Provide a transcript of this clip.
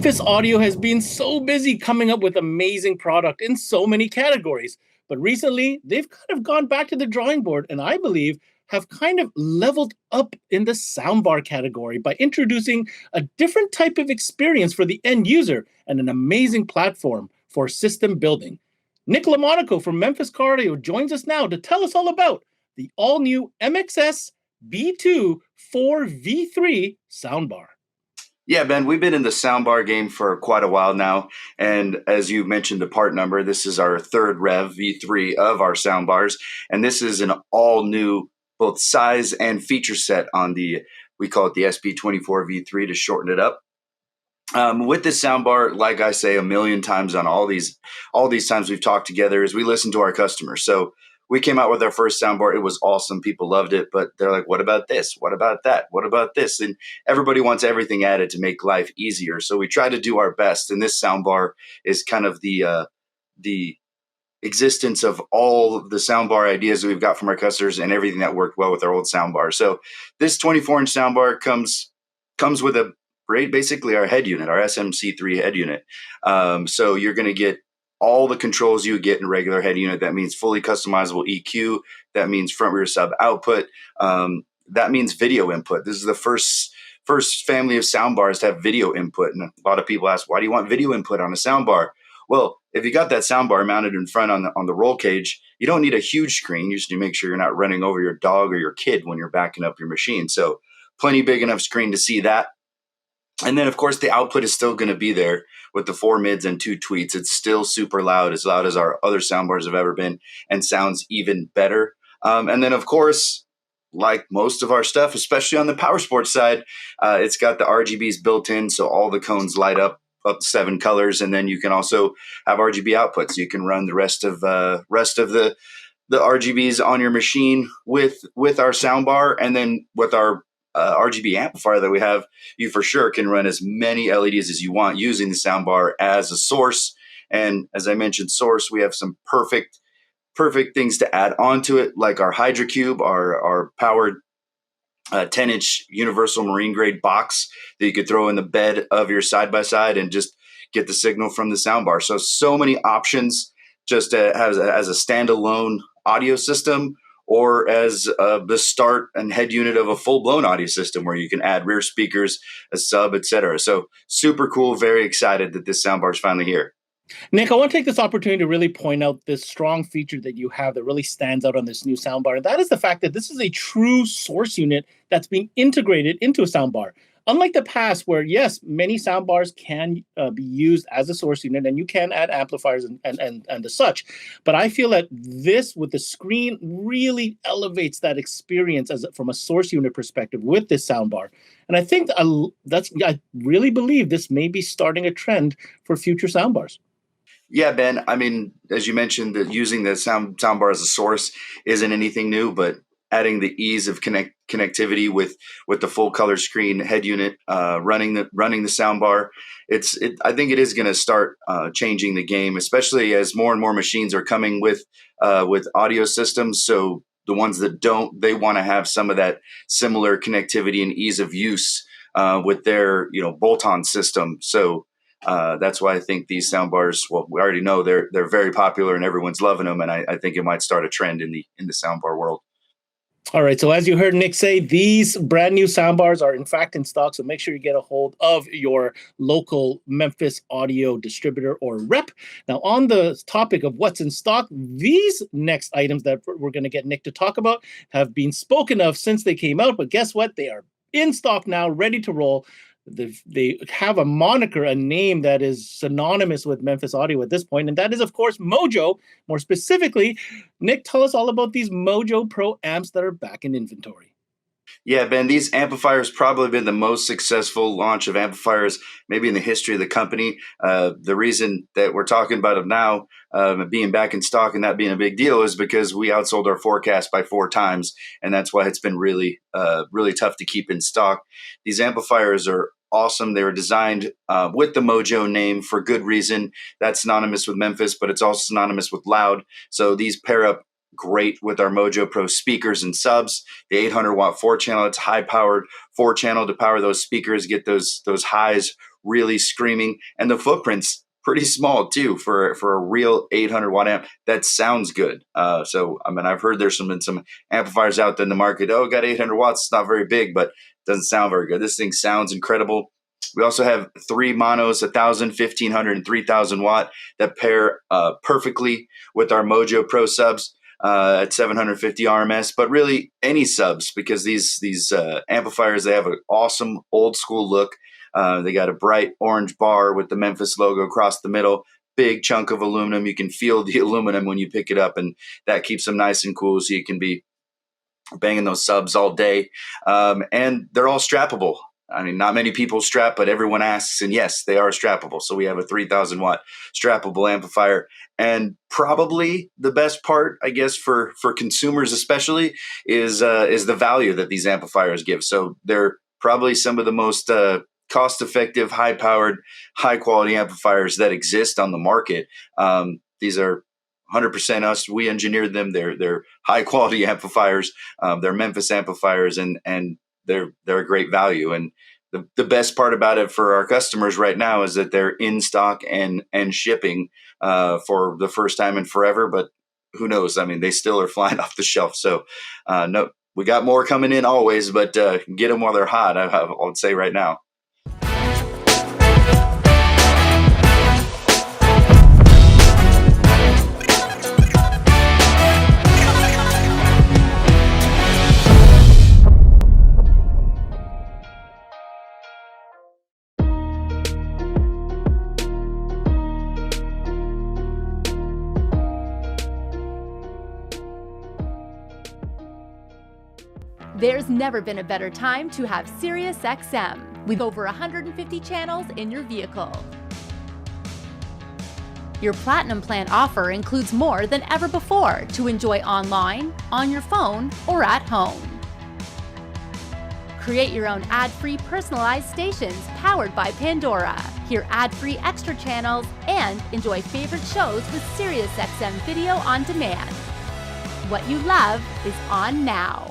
Memphis Audio has been so busy coming up with amazing product in so many categories. But recently, they've kind of gone back to the drawing board and I believe have kind of leveled up in the soundbar category by introducing a different type of experience for the end user and an amazing platform for system building. Nick LaMonaco from Memphis Audio joins us now to tell us all about the all-new MXS B2 4V3 soundbar. Yeah, Ben, we've been in the soundbar game for quite a while now. And as you mentioned, the part number, this is our third Rev V3 of our soundbars. And this is an all new, both size and feature set on we call it the SP24 V3 to shorten it up. With this soundbar, like I say a million times on all these times we've talked together, is we listen to our customers. So we came out with our first soundbar. It was awesome. People loved it, but they're like, what about this? What about that? What about this? And everybody wants everything added to make life easier. So we try to do our best. And this soundbar is kind of the existence of all of the soundbar ideas that we've got from our customers and everything that worked well with our old soundbar. So this 24-inch soundbar comes with basically our head unit, our SMC3 head unit. So you're going to get all the controls you get in a regular head unit. That means fully customizable EQ. That means front rear sub output. That means video input. This is the first family of soundbars to have video input. And a lot of people ask, why do you want video input on a soundbar? Well, if you got that soundbar mounted in front on the roll cage, you don't need a huge screen. You just need to make sure you're not running over your dog or your kid when you're backing up your machine. So plenty big enough screen to see that. And then, of course, the output is still going to be there with the 4 mids and 2 tweets. It's still super loud as our other soundbars have ever been, and sounds even better. And then, of course, like most of our stuff, especially on the power sports side, it's got the RGBs built in, so all the cones light up 7 colors. And then you can also have RGB outputs. You can run the rest of the RGBs on your machine with our soundbar, and then with our RGB amplifier that we have, you for sure can run as many LEDs as you want using the soundbar as a source. And as I mentioned, source, we have some perfect things to add onto it, like our Hydra Cube, our powered 10-inch universal marine grade box that you could throw in the bed of your side-by-side and just get the signal from the soundbar. So many options just as a standalone audio system, or as the start and head unit of a full-blown audio system where you can add rear speakers, a sub, etc. So super cool, very excited that this soundbar is finally here. Nick, I want to take this opportunity to really point out this strong feature that you have that really stands out on this new soundbar. And that is the fact that this is a true source unit that's being integrated into a soundbar. Unlike the past where, yes, many soundbars can be used as a source unit and you can add amplifiers and the such. But I feel that this with the screen really elevates that experience from a source unit perspective with this soundbar. And I think I really believe this may be starting a trend for future soundbars. Yeah, Ben, I mean, as you mentioned, that using the soundbar as a source isn't anything new, but adding the ease of connectivity with the full color screen head unit, running the soundbar, I think it is going to start changing the game, especially as more and more machines are coming with audio systems. So the ones that don't, they want to have some of that similar connectivity and ease of use with their bolt-on system. So that's why I think these soundbars, well, we already know they're very popular and everyone's loving them, and I think it might start a trend in the soundbar world. All right, so as you heard Nick say, these brand new soundbars are in fact in stock, so make sure you get a hold of your local Memphis Audio distributor or rep. Now, on the topic of what's in stock, these next items that we're going to get Nick to talk about have been spoken of since they came out, but guess what? They are in stock now, ready to roll. They have a moniker, a name that is synonymous with Memphis Audio at this point, and that is, of course, Mojo. More specifically, Nick, tell us all about these Mojo Pro amps that are back in inventory. Yeah, Ben, these amplifiers probably been the most successful launch of amplifiers maybe in the history of the company. The reason that we're talking about them now, being back in stock and that being a big deal, is because we outsold our forecast by 4 times, and that's why it's been really tough to keep in stock. These amplifiers are awesome. They were designed with the Mojo name for good reason. That's synonymous with Memphis, but it's also synonymous with loud. So these pair up great with our Mojo Pro speakers and subs. The 800 watt 4-channel, it's high powered 4-channel to power those speakers, get those highs really screaming, and the footprint's pretty small too for a real 800 watt amp that sounds good. So I mean, I've heard there's some amplifiers out there in the market. Oh, got 800 watts. It's not very big, but doesn't sound very good. This thing sounds incredible. We also have 3 monos, 1,000, 1,500, and 3,000 watt that pair perfectly with our Mojo Pro subs at 750 RMS. But really, any subs, because these amplifiers, they have an awesome old school look. They got a bright orange bar with the Memphis logo across the middle. Big chunk of aluminum. You can feel the aluminum when you pick it up, and that keeps them nice and cool, so you can be banging those subs all day. And they're all strappable. I mean, not many people strap, but everyone asks, and yes, they are strappable. So we have a 3,000 watt strappable amplifier. And probably the best part, I guess, for consumers especially, is the value that these amplifiers give. So they're probably some of the most cost-effective, high-powered, high-quality amplifiers that exist on the market. These are 100% us. We engineered them. They're high-quality amplifiers. They're Memphis amplifiers, and they're a great value. And the best part about it for our customers right now is that they're in stock and shipping for the first time in forever. But who knows? I mean, they still are flying off the shelf. So no, we got more coming in always, but get them while they're hot. I would say right now. There's never been a better time to have SiriusXM with over 150 channels in your vehicle. Your Platinum Plan offer includes more than ever before to enjoy online, on your phone, or at home. Create your own ad-free personalized stations powered by Pandora. Hear ad-free extra channels and enjoy favorite shows with SiriusXM Video on Demand. What you love is on now.